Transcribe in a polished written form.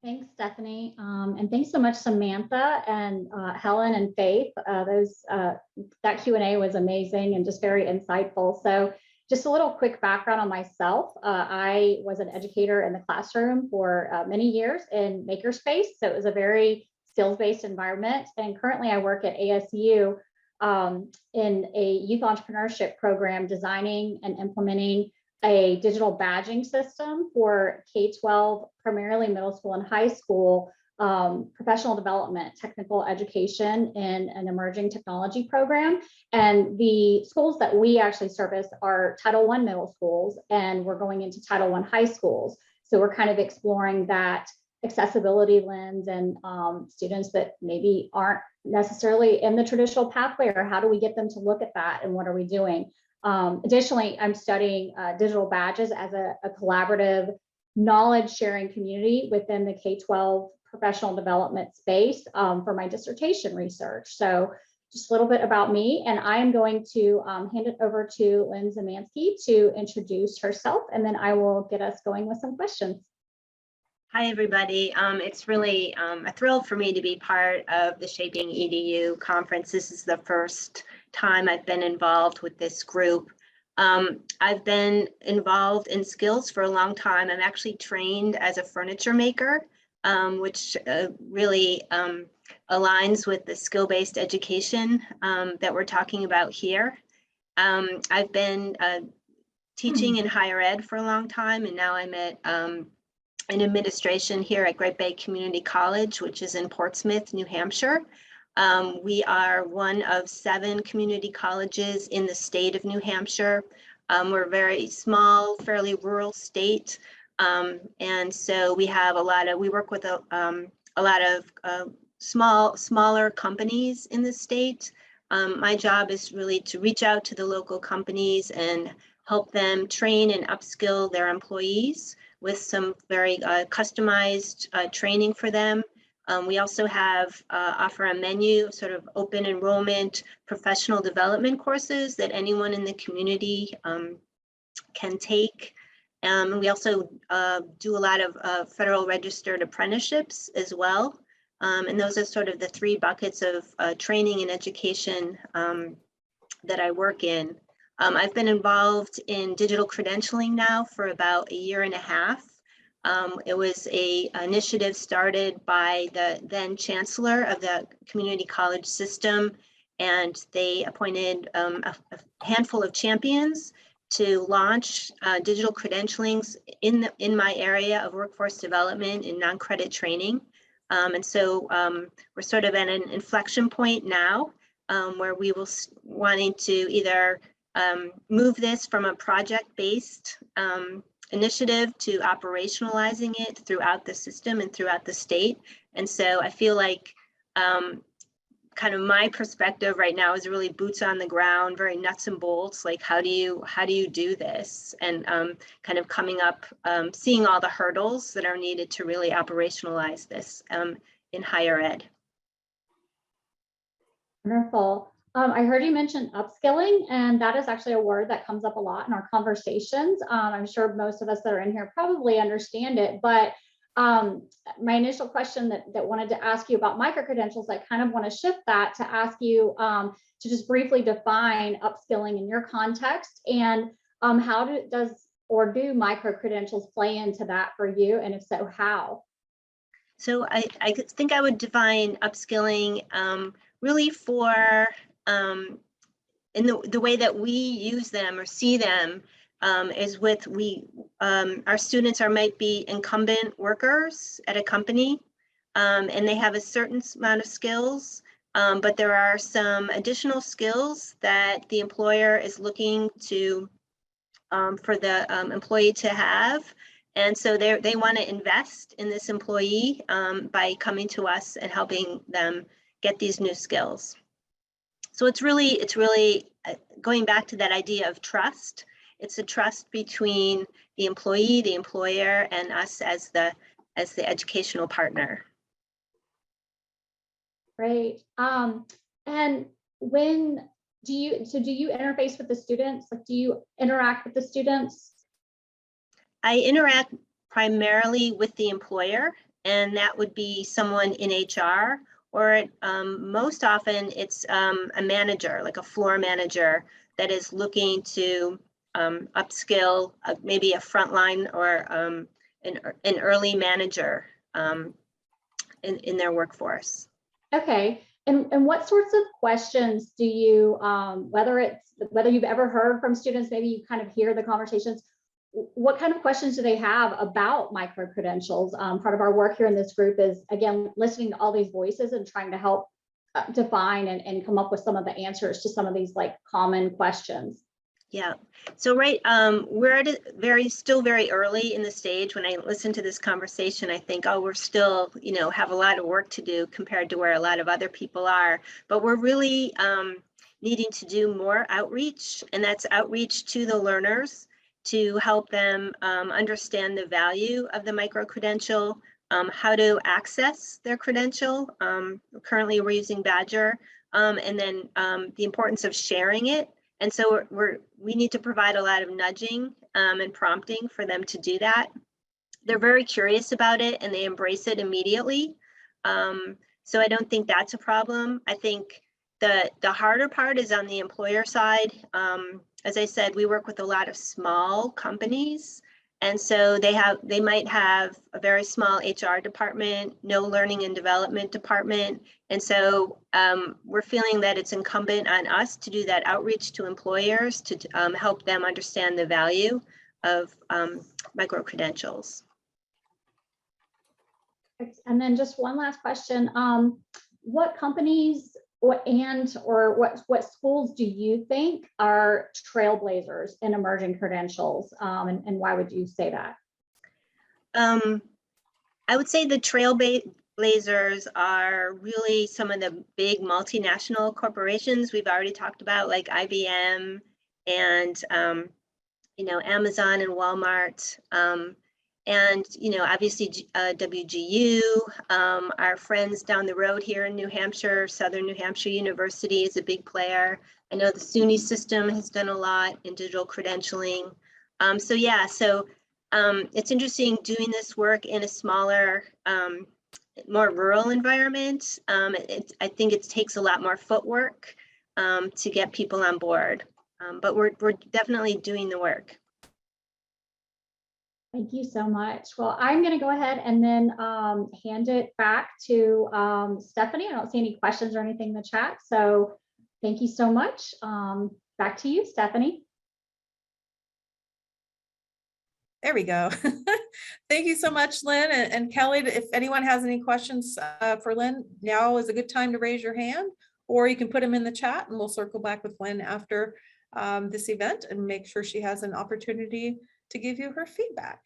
Thanks, Stephanie. And thanks so much, Samantha and Helen and Faith. That Q&A was amazing and just very insightful. So just a little quick background on myself. I was an educator in the classroom for many years in makerspace. So it was a very skills-based environment. And currently I work at ASU in a youth entrepreneurship program, designing and implementing a digital badging system for K-12, primarily middle school and high school, professional development, technical education in an emerging technology program. And the schools that we actually service are Title I middle schools, and we're going into Title I high schools. So we're kind of exploring that accessibility lens and students that maybe aren't necessarily in the traditional pathway, or how do we get them to look at that and what are we doing? Additionally, I'm studying digital badges as a collaborative knowledge sharing community within the K-12 professional development space for my dissertation research. So just a little bit about me, and I am going to hand it over to Lynn Zemansky to introduce herself, and then I will get us going with some questions. Hi, everybody. It's really a thrill for me to be part of the Shaping EDU conference. This is the first time I've been involved with this group. I've been involved in skills for a long time. I'm actually trained as a furniture maker, which really aligns with the skill-based education that we're talking about here. I've been teaching in higher ed for a long time, and now I'm at in administration here at Great Bay Community College, which is in Portsmouth, New Hampshire. We are one of 7 community colleges in the state of New Hampshire. We're a very small, fairly rural state. And so we have we work with a lot of smaller companies in the state. My job is really to reach out to the local companies and help them train and upskill their employees with some very customized training for them. We also offer a menu of sort of open enrollment professional development courses that anyone in the community can take. We also do a lot of federal registered apprenticeships as well. And those are sort of the 3 buckets of training and education that I work in. I've been involved in digital credentialing now for about 1.5 years. It was an initiative started by the then chancellor of the community college system, and they appointed a handful of champions to launch digital credentialings in my area of workforce development and non-credit training. And so we're sort of at an inflection point now where we will wanting to either move this from a project-based initiative to operationalizing it throughout the system and throughout the state. And so I feel like kind of my perspective right now is really boots on the ground, very nuts and bolts, like how do you do this? And kind of coming up, seeing all the hurdles that are needed to really operationalize this in higher ed. Wonderful. I heard you mention upskilling, and that is actually a word that comes up a lot in our conversations. I'm sure most of us that are in here probably understand it, but my initial question that wanted to ask you about micro-credentials, I kind of want to shift that to ask you to just briefly define upskilling in your context, and how do micro-credentials play into that for you, and if so, how? So I think I would define upskilling really for in the way that we use them or see them is with our students might be incumbent workers at a company, and they have a certain amount of skills, but there are some additional skills that the employer is looking to for the employee to have. And so they want to invest in this employee by coming to us and helping them get these new skills. So it's really going back to that idea of trust. It's a trust between the employee, the employer, and us as the educational partner. Great. And when do you interface with the students? Like, do you interact with the students? I interact primarily with the employer and that would be someone in HR, or most often it's a manager, like a floor manager that is looking to upskill maybe a frontline or an early manager in their workforce. Okay. And what sorts of questions do you, whether you've ever heard from students, maybe you kind of hear the conversations, what kind of questions do they have about micro-credentials? Part of our work here in this group is, again, listening to all these voices and trying to help define and come up with some of the answers to some of these like common questions. Yeah, so we're at still very early in the stage. When I listen to this conversation, I think, oh, we're still, have a lot of work to do compared to where a lot of other people are. But we're really needing to do more outreach, and that's outreach to the learners to help them understand the value of the micro-credential, how to access their credential. Currently, we're using Badger, and then the importance of sharing it. And so we need to provide a lot of nudging and prompting for them to do that. They're very curious about it and they embrace it immediately. So I don't think that's a problem. I think the harder part is on the employer side. As I said, we work with a lot of small companies. And so they might have a very small HR department, no learning and development department. And so we're feeling that it's incumbent on us to do that outreach to employers to help them understand the value of micro-credentials. And then just one last question. What companies what schools do you think are trailblazers in emerging credentials? And why would you say that? I would say the trailblazers are really some of the big multinational corporations we've already talked about, like IBM and Amazon and Walmart. And, obviously WGU, our friends down the road here in New Hampshire, Southern New Hampshire University is a big player. I know the SUNY system has done a lot in digital credentialing. It's interesting doing this work in a smaller, more rural environment. I think it takes a lot more footwork to get people on board, but we're definitely doing the work. Thank you so much. Well, I'm going to go ahead and then hand it back to Stephanie. I don't see any questions or anything in the chat. So thank you so much. Back to you, Stephanie. There we go. Thank you so much, Lynn and Kelly. If anyone has any questions for Lynn, now is a good time to raise your hand, or you can put them in the chat and we'll circle back with Lynn after this event and make sure she has an opportunity to give you her feedback.